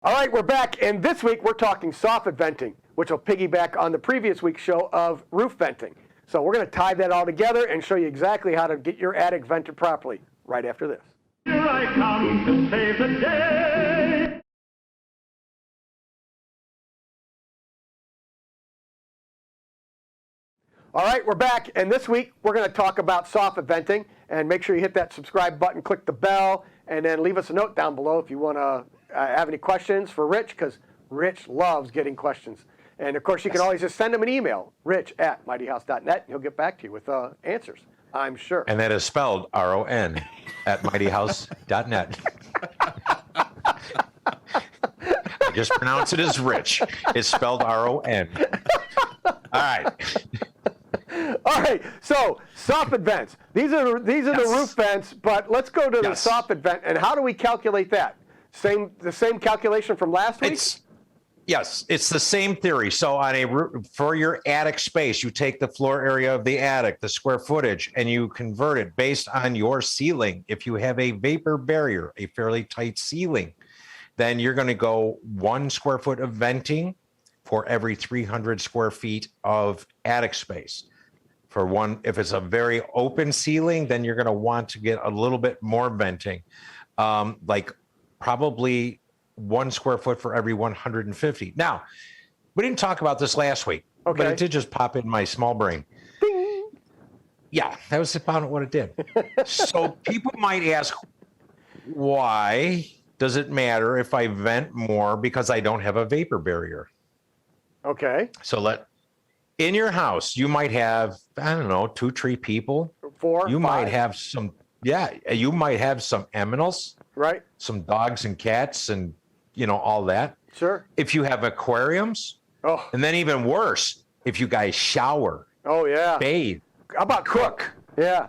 All right, we're back, and this week we're talking soffit venting, which will piggyback on the previous week's show of roof venting. So we're going to tie that all together and show you exactly how to get your attic vented properly right after this. Here I come to save the day. All right, we're back, and this week we're going to talk about soffit venting, and make sure you hit that subscribe button, click the bell, and then leave us a note down below if you want to have any questions for Rich, because Rich loves getting questions. And of course, you can always just send him an email, rich@mightyhouse.net, and he'll get back to you with answers, I'm sure. And that is spelled R-O-N at mightyhouse.net. I just pronounce it as Rich. It's spelled R-O-N. All right. All right, so soffit vents. These are the roof vents, but let's go to the soffit vent. And how do we calculate that? The same calculation from last week? Yes, it's the same theory. So on for your attic space, you take the floor area of the attic, the square footage, and you convert it based on your ceiling. If you have a vapor barrier, a fairly tight ceiling, then you're going to go 1 square foot of venting for every 300 square feet of attic space. If it's a very open ceiling, then you're going to want to get a little bit more venting, like probably 1 square foot for every 150. Now, we didn't talk about this last week, but it did just pop in my small brain. Ding. Yeah, that was about what it did. So people might ask, why does it matter if I vent more because I don't have a vapor barrier? Okay. So in your house, you might have, I don't know, 2, 3 people. 4, You 5. might have some, you might have some aminals. Right. Some dogs and cats and, all that. Sure. If you have aquariums, and then even worse, if you guys shower. Oh, yeah. Bathe. How about cook? Yeah.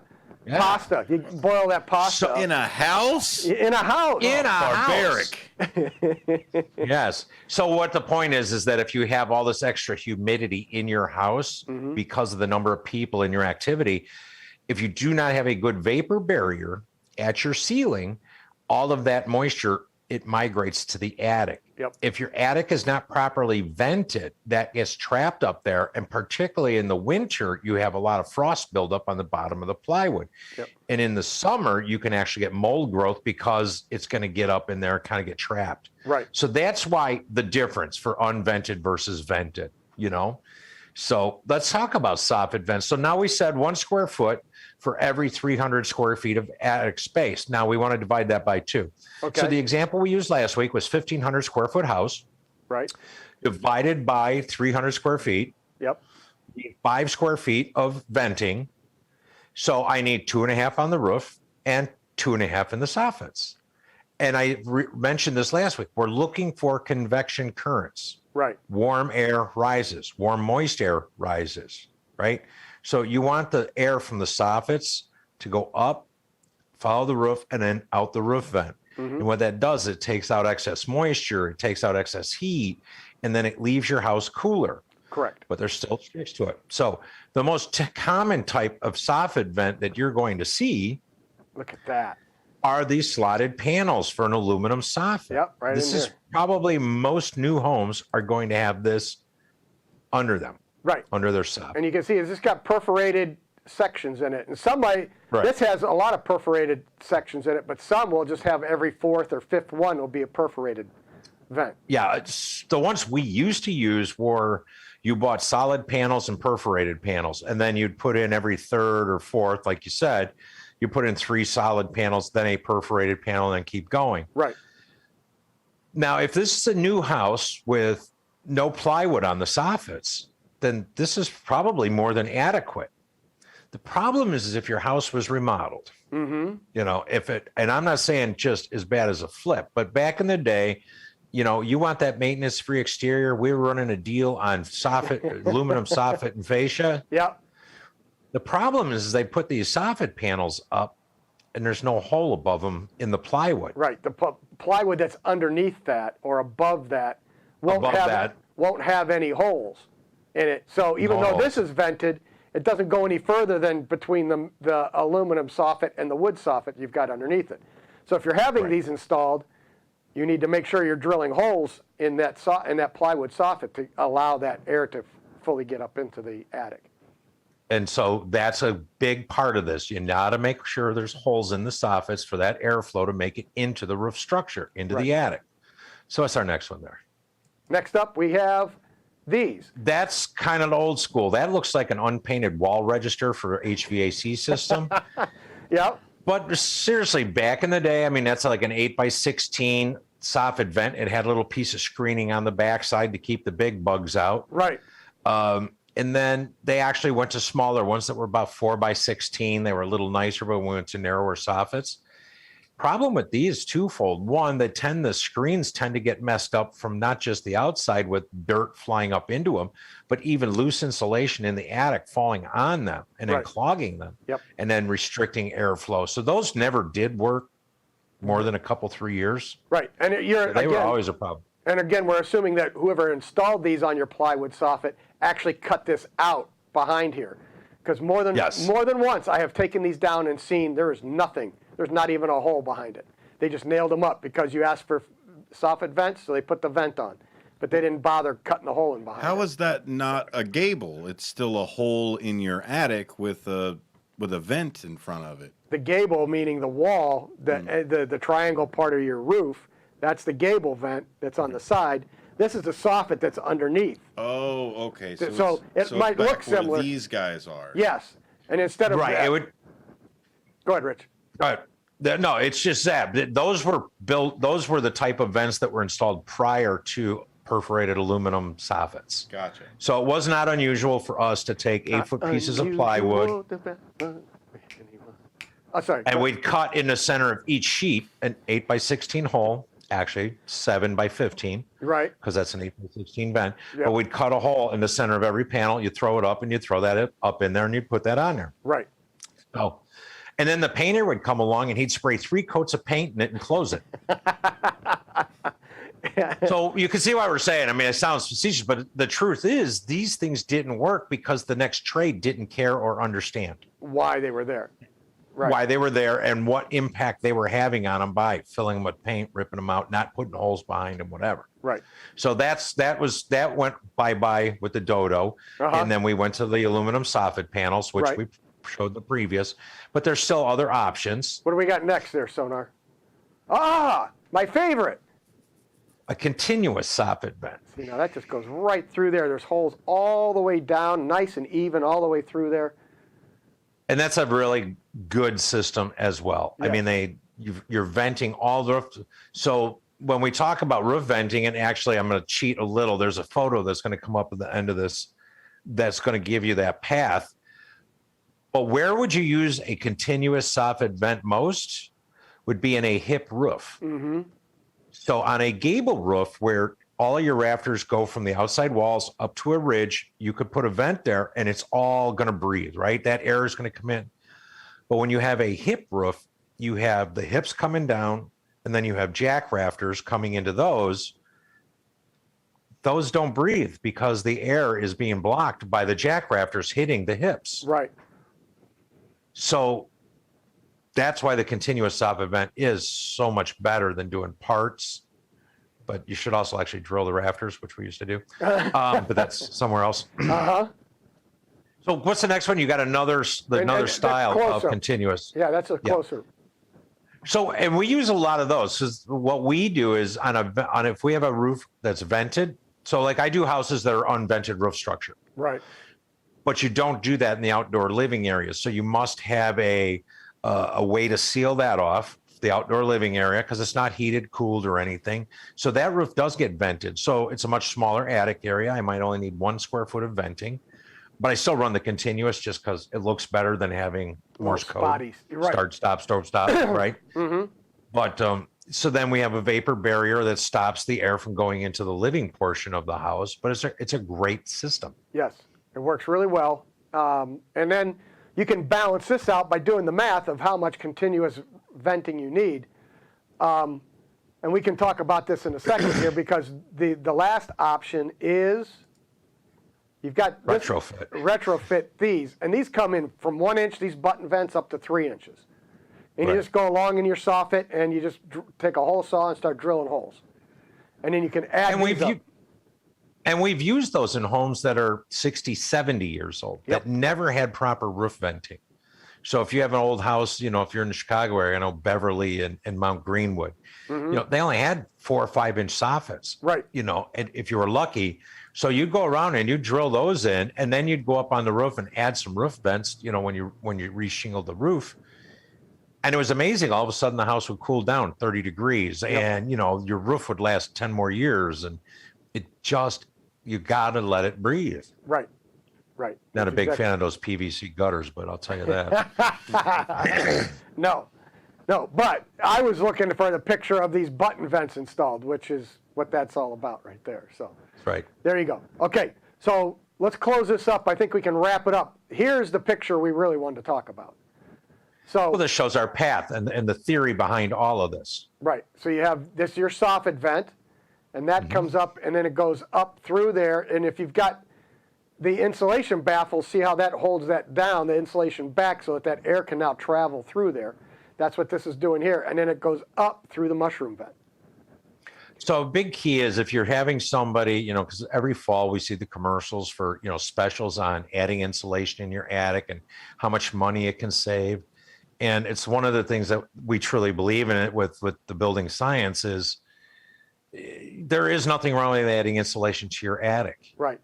Pasta. You boil that pasta. In a house? In a house. In a Barbaric. house. Yes. So what the point is that if you have all this extra humidity in your house because of the number of people in your activity, if you do not have a good vapor barrier at your ceiling, all of that moisture, it migrates to the attic. Yep. If your attic is not properly vented, that gets trapped up there. And particularly in the winter, you have a lot of frost buildup on the bottom of the plywood. Yep. And in the summer, you can actually get mold growth because it's going to get up in there and kind of get trapped. Right. So that's why the difference for unvented versus vented, So let's talk about soffit vents. So now we said 1 square foot for every 300 square feet of attic space. Now we want to divide that by 2. Okay. So the example we used last week was 1,500 square foot house. Right. Divided by 300 square feet. Yep. 5 square feet of venting. So I need 2.5 on the roof and 2.5 in the soffits. And I mentioned this last week. We're looking for convection currents. Right. Warm air rises, warm moist air rises, right? So you want the air from the soffits to go up, follow the roof, and then out the roof vent. And what that does, it takes out excess moisture, it takes out excess heat, and then it leaves your house cooler. Correct. But there's still tricks to it. So the most common type of soffit vent that you're going to see, look at that, are these slotted panels for an aluminum soffit. Yep, right. This in is here. probably most new homes are going to have this under them. Right. Under their soffit. And you can see it's just got perforated sections in it. And this has a lot of perforated sections in it, but some will just have every 4th or 5th one will be a perforated vent. Yeah, the ones we used to use were you bought solid panels and perforated panels, and then you'd put in every 3rd or 4th, like you said, you put in 3 solid panels, then a perforated panel, and then keep going. Right. Now, if this is a new house with no plywood on the soffits, then this is probably more than adequate. The problem is if your house was remodeled, and I'm not saying just as bad as a flip, but back in the day, you want that maintenance-free exterior. We were running a deal on soffit, aluminum soffit and fascia. Yeah. The problem is they put these soffit panels up and there's no hole above them in the plywood. Right. The plywood that's underneath that or above that won't have any holes in it. So even though this is vented, it doesn't go any further than between the aluminum soffit and the wood soffit you've got underneath it. So if you're having these installed, you need to make sure you're drilling holes in that plywood soffit to allow that air to fully get up into the attic. And so that's a big part of this. You got to make sure there's holes in the soffits for that airflow to make it into the roof structure, into the attic. So what's our next one there? Next up, we have these. That's kind of old school. That looks like an unpainted wall register for HVAC system. Yep. But seriously, back in the day, I mean, that's like an 8x16 soffit vent. It had a little piece of screening on the backside to keep the big bugs out. Right. And then they actually went to smaller ones that were about 4x16. They were a little nicer, but we went to narrower soffits. Problem with these twofold. One, the screens tend to get messed up from not just the outside with dirt flying up into them, but even loose insulation in the attic falling on them and then clogging them and then restricting airflow. So those never did work more than a couple, 3 years. Right. And they were always a problem. And again, we're assuming that whoever installed these on your plywood soffit actually cut this out behind here. Because more than once I have taken these down and seen there is nothing. There's not even a hole behind it. They just nailed them up because you asked for soffit vents, so they put the vent on. But they didn't bother cutting the hole in behind it. How is that not a gable? It's still a hole in your attic with a vent in front of it. The gable, meaning the wall, the triangle part of your roof, that's the gable vent that's on the side. This is the soffit that's underneath. Oh, okay. So it might look similar. Where these guys are. Yes. And instead of it would. Go ahead, Rich. No, it's just that those were built. Those were the type of vents that were installed prior to perforated aluminum soffits. Gotcha. So it was not unusual for us to take 8-foot pieces of plywood. And we'd cut in the center of each sheet an 8x16 hole, actually 7x15. Right. Because that's an 8x16 vent. Yep. But we'd cut a hole in the center of every panel. You throw it up and you throw that up in there and you'd put that on there. Right. Oh. And then the painter would come along and he'd spray 3 coats of paint in it and close it. So you can see why we're saying, I mean, it sounds facetious, but the truth is these things didn't work because the next trade didn't care or understand why they were there. Right. Why they were there and what impact they were having on them by filling them with paint, ripping them out, not putting holes behind them, whatever. Right. So that went bye-bye with the Dodo. And then we went to the aluminum soffit panels, which we showed the previous, but there's still other options. What do we got next there, Sonar? Ah, my favorite. A continuous soffit vent. See, now that just goes right through there. There's holes all the way down, nice and even all the way through there. And that's a really good system as well. Yes. I mean, you're venting all the roof. So when we talk about roof venting, and actually I'm going to cheat a little, there's a photo that's going to come up at the end of this that's going to give you that path. But where would you use a continuous soffit vent most? Would be in a hip roof. Mm-hmm. So on a gable roof where all of your rafters go from the outside walls up to a ridge, you could put a vent there and it's all going to breathe, right? That air is going to come in. But when you have a hip roof, you have the hips coming down and then you have jack rafters coming into those. Those don't breathe because the air is being blocked by the jack rafters hitting the hips. Right. So that's why the continuous soffit vent is so much better than doing parts. But you should also actually drill the rafters, which we used to do. But that's somewhere else. Uh-huh. So what's the next one? You got another style of continuous. Yeah, that's a closer. So, and we use a lot of those. Because what we do is if we have a roof that's vented. So like I do houses that are unvented roof structure. Right. But you don't do that in the outdoor living areas. So you must have a way to seal that off, the outdoor living area, because it's not heated, cooled, or anything. So that roof does get vented. So it's a much smaller attic area. I might only need 1 square foot of venting, but I still run the continuous just because it looks better than having Morse code. Spotties. Right. Start, stop, right? Mm-hmm. But so then we have a vapor barrier that stops the air from going into the living portion of the house. But it's a great system. Yes, it works really well. And then you can balance this out by doing the math of how much continuous venting you need. And we can talk about this in a second here because the last option is you've got retrofit. Retrofit these. And these come in from 1 inch, these button vents, up to 3 inches. And you Right. just go along in your soffit and you just take a hole saw and start drilling holes. And then you can add And these up. we've used those in homes that are 60, 70 years old Yep. that never had proper roof venting. So if you have an old house, if you're in the Chicago area, I know Beverly and Mount Greenwood, they only had 4 or 5 inch soffits. Right. And if you were lucky. So you'd go around and you'd drill those in, and then you'd go up on the roof and add some roof vents, when you reshingled the roof. And it was amazing. All of a sudden the house would cool down 30 degrees and, your roof would last 10 more years. And you got to let it breathe. Right. Not a big fan of those PVC gutters, but I'll tell you that. No, but I was looking for the picture of these button vents installed, which is what that's all about right there. So Right. there you go. Okay, so let's close this up. I think we can wrap it up. Here's the picture we really wanted to talk about. So Well, this shows our path and the theory behind all of this. right, so you have this your soffit vent, and that comes up, and then it goes up through there. And if you've got the insulation baffle, see how that holds that down, the insulation back, so that air can now travel through there. That's what this is doing here. And then it goes up through the mushroom vent. So a big key is if you're having somebody, because every fall we see the commercials for, specials on adding insulation in your attic and how much money it can save. And it's one of the things that we truly believe in it with the building science is there is nothing wrong with adding insulation to your attic. Right.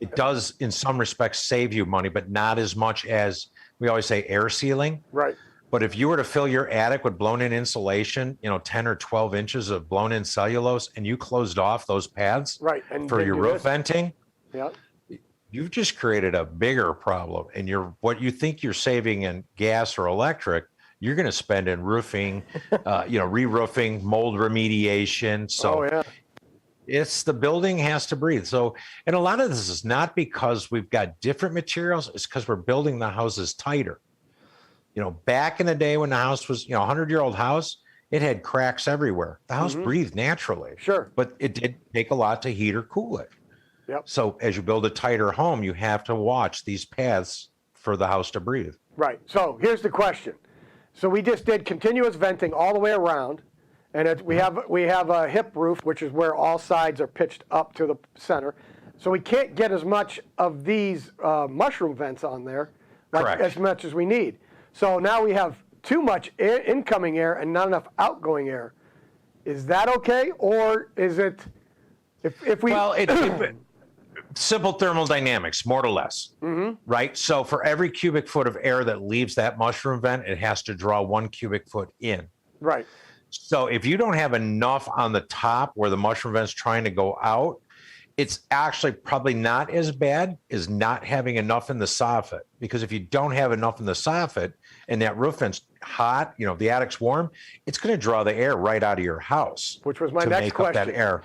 It does, in some respects, save you money, but not as much as we always say air sealing. Right. But if you were to fill your attic with blown-in insulation, 10 or 12 inches of blown-in cellulose, and you closed off those paths Right. And for then your do roof this. venting, Yeah. you've just created a bigger problem. And what you think you're saving in gas or electric, you're going to spend in roofing, re-roofing, mold remediation. So Oh yeah. it's the building has to breathe. So, and a lot of this is not because we've got different materials. It's because we're building the houses tighter. Back in the day when the house was, 100-year-old house, it had cracks everywhere. The house breathed naturally. Sure. But it did take a lot to heat or cool it. Yep. So as you build a tighter home, you have to watch these paths for the house to breathe. Right. So here's the question. So we just did continuous venting all the way around, and we have a hip roof, which is where all sides are pitched up to the center. So we can't get as much of these mushroom vents on there, Correct. as much as we need. So now we have too much incoming air and not enough outgoing air. Is that okay, or is it if we? Well, simple thermodynamics, more or less, right? So for every cubic foot of air that leaves that mushroom vent, it has to draw 1 cubic foot in. Right. So if you don't have enough on the top where the mushroom vent's trying to go out, it's actually probably not as bad as not having enough in the soffit. Because if you don't have enough in the soffit and that roof vent's hot, the attic's warm, it's going to draw the air right out of your house. Which was my to next make question. up that air.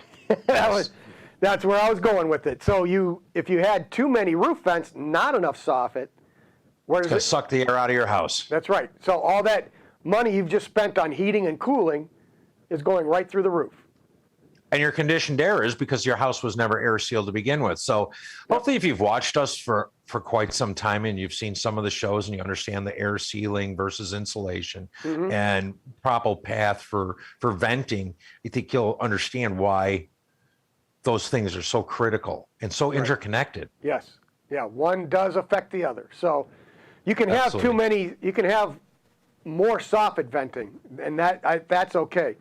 That's where I was going with it. So if you had too many roof vents, not enough soffit, where does To it? suck the air out of your house. That's right. So all that money you've just spent on heating and cooling is going right through the roof. And your conditioned air is because your house was never air sealed to begin with. So hopefully if you've watched us for quite some time and you've seen some of the shows and you understand the air sealing versus insulation and proper path for venting, I think you'll understand why those things are so critical and so interconnected. Yes. Yeah, one does affect the other. So you can have Absolutely. you can have more soffit venting, and that's okay,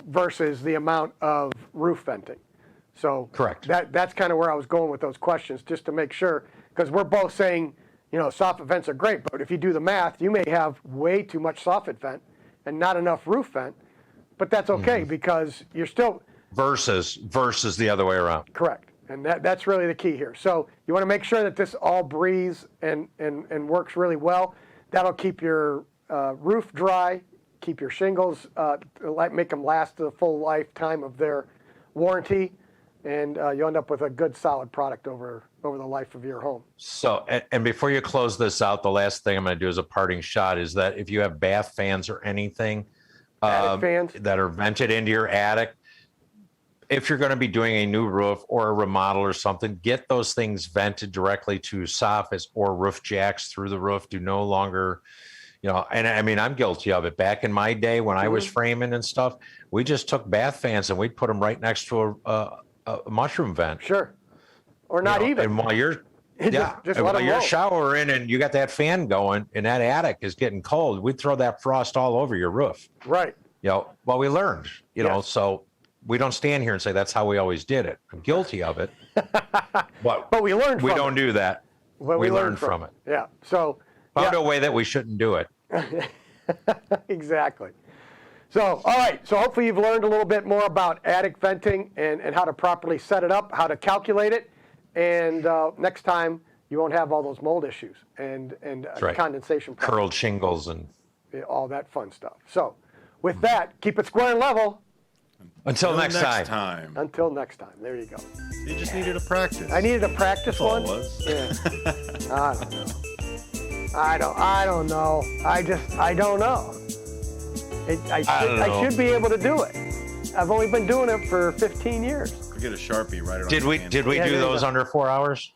versus the amount of roof venting. So Correct. That's kind of where I was going with those questions, just to make sure, because we're both saying, soffit vents are great, but if you do the math, you may have way too much soffit vent and not enough roof vent, but that's okay because you're still Versus the other way around. correct. And that's really the key here. So you want to make sure that this all breathes and works really well. That'll keep your roof dry, keep your shingles, make them last the full lifetime of their warranty, and you end up with a good solid product over the life of your home. So, and before you close this out, the last thing I'm going to do as a parting shot is that if you have bath fans or anything Attic fans? that are vented into your attic, if you're going to be doing a new roof or a remodel or something, get those things vented directly to soffits or roof jacks through the roof. Do no longer, You know, and I mean, I'm guilty of it. Back in my day when I was framing and stuff, we just took bath fans and we'd put them right next to a mushroom vent. Sure. Or not You know, even. And while you're Just let while 'em you're roll. showering and you got that fan going and that attic is getting cold, we'd throw that frost all over your roof. Right. You know, well, we learned, you know, Yes. so we don't stand here and say that's how we always did it. I'm guilty of it. But we learned We from don't it. do that. But we learned from it. Yeah. So, Found a way that we shouldn't do it. exactly. So, all right. So hopefully you've learned a little bit more about attic venting and how to properly set it up, how to calculate it. And next time you won't have all those mold issues and right. condensation problems, Curled shingles and all that fun stuff. So with that, keep it square and level. until next time. Until next time. There you go. You just needed a practice. I needed a practice That's all one. it was. Yeah. I don't know. I don't know. I don't know. I should be able to do it. I've only been doing it for 15 years. Get a Sharpie, write it on Did your we hand. did we Yeah, do there you those go. under 4 hours?